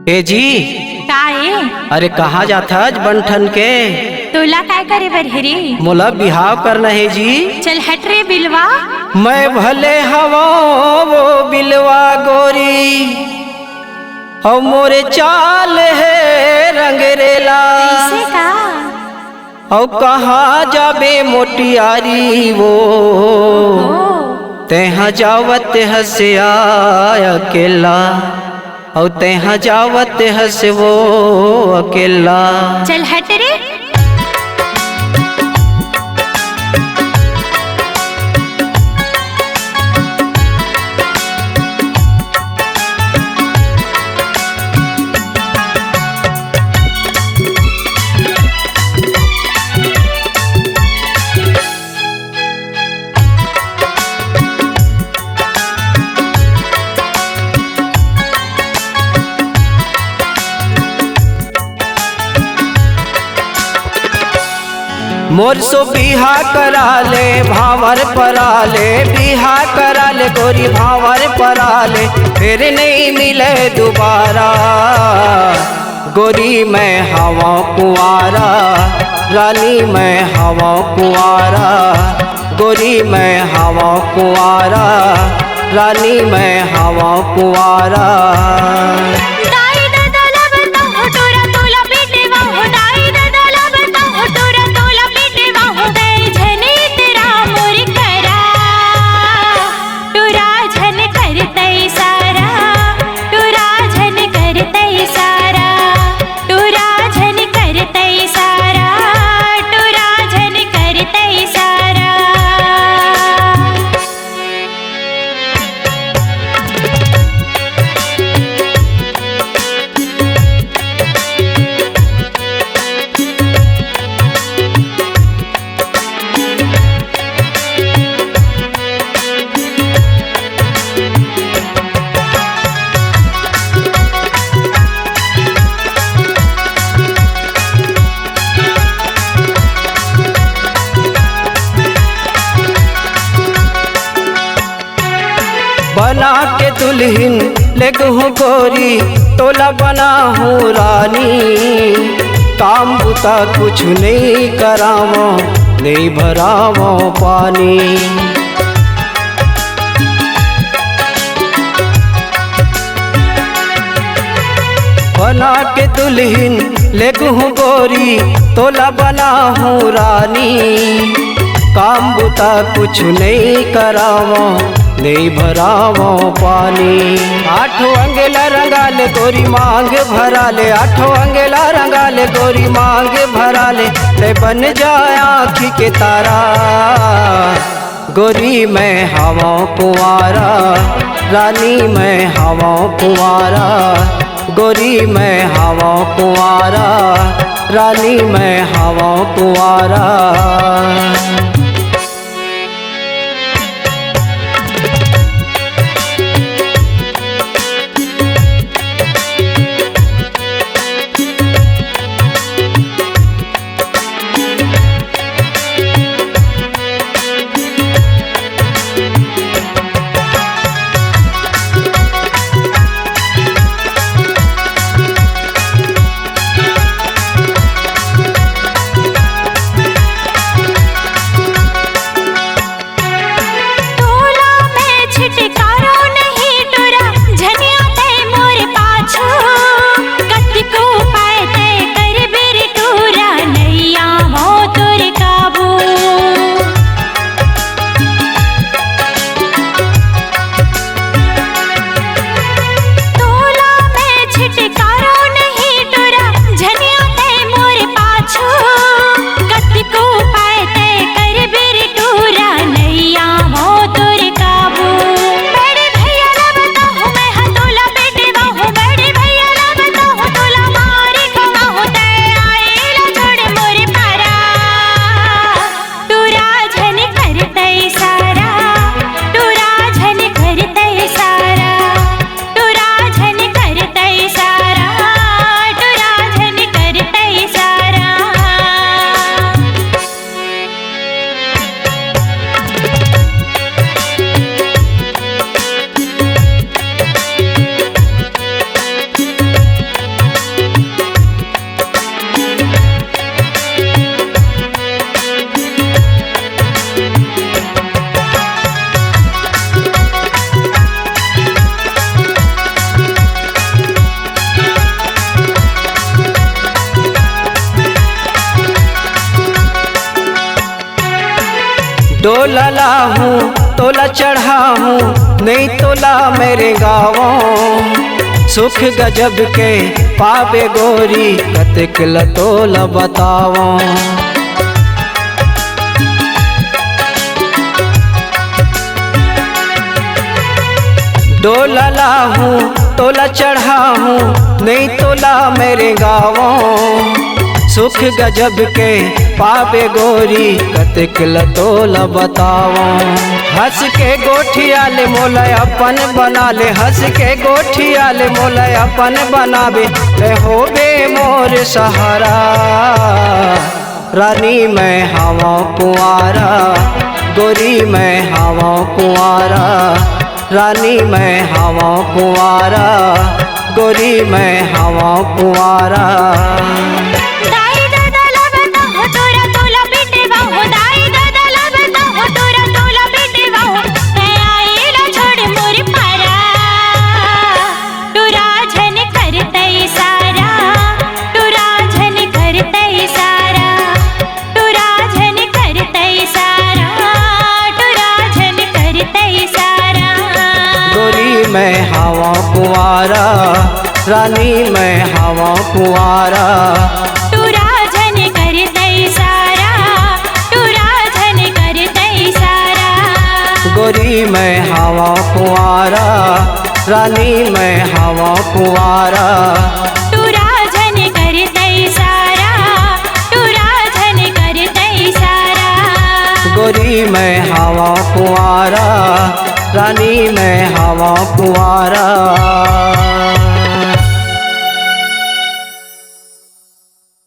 ए जी। काहे? अरे कहाँ जाता आज बंठन के? तोला काय करे बर हेरे? मोला बिहाव करना है जी। चल हट रे बिलवा। मैं भले हवा वो बिलवा गोरी और मोरे चाल है रंगरेला। ऐसे का? और कहाँ जाबे मोटियारी वो तेहा जावत हसिया अकेला और तेहा जावत हस वो अकेला। चल हट रे। मोर सो बिहा करा ले भावर परा ले, बिहा करा ले गोरी भावर परा ले, फिर नहीं मिले दोबारा। गोरी मैं हवा कुंवारा, रानी मैं हवा कुंवारा, गोरी मैं हवा कुंवारा, रानी मैं हवा कुंवारा। बना के दुल्हन ले गहूँ गोरी, तोला बना हूँ रानी। काम बुता कुछ नहीं करावो, नहीं भरावो पानी। बना के दुल्हन ले गहूँ गोरी, तोला बना हूँ रानी। काम बुता कुछ नहीं करावो, नहीं भरावो पानी। आठों अंगेला रंगा ले गोरी मांग भरा ले, आठों अंगेला रंगा ले गोरी मांग भरा ले, ते बन जाए आँखी के तारा। गोरी मैं हवा कुंवारा, रानी मैं हवा कुंवारा, गोरी मैं हवा कुंवारा, रानी मैं हवा कुंवारा। डोला हूँ तोला चढ़ा हूँ नहीं तोला मेरे गाँवों सुख गजब के पावे गोरी कतिक लतोला बताओ डोला हूँ तोला चढ़ा हूँ नहीं तोला मेरे गाँवों सुख गजब के पावे गोरी कतिक लतोला बताओ हंस के गोठिया ले मोला अपन बना ले हंस के गोठिया ले मोला अपन बनावे ले होबे मोर सहारा रानी मैं हवा कुंवारा गोरी मैं हवा कुंवारा रानी मैं हवा कुंवारा गोरी मैं हवा कुंवारा दाई दादा लबता हो तोरा तोला बेटेवा हो दाई दादा लबता हो तोरा तोला बेटेवा हो मैं आईला छोड़ मोर पारा टुरा झन करते सारा टुरा झन करते सारा टुरा झन करते सारा टुरा झन करते सारा गोरी मैं हवा कुंवारा रानी मैं हवा कुंवारा टुरा झन करते सारा टुरा झन करते सारा गोरी मैं हवा कुंवारा रानी मैं हवा कुंवारा टुरा झन करते सारा टुरा झन करते सारा गोरी मैं हवा कुंवारा रानी मैं हवा कुंवारा।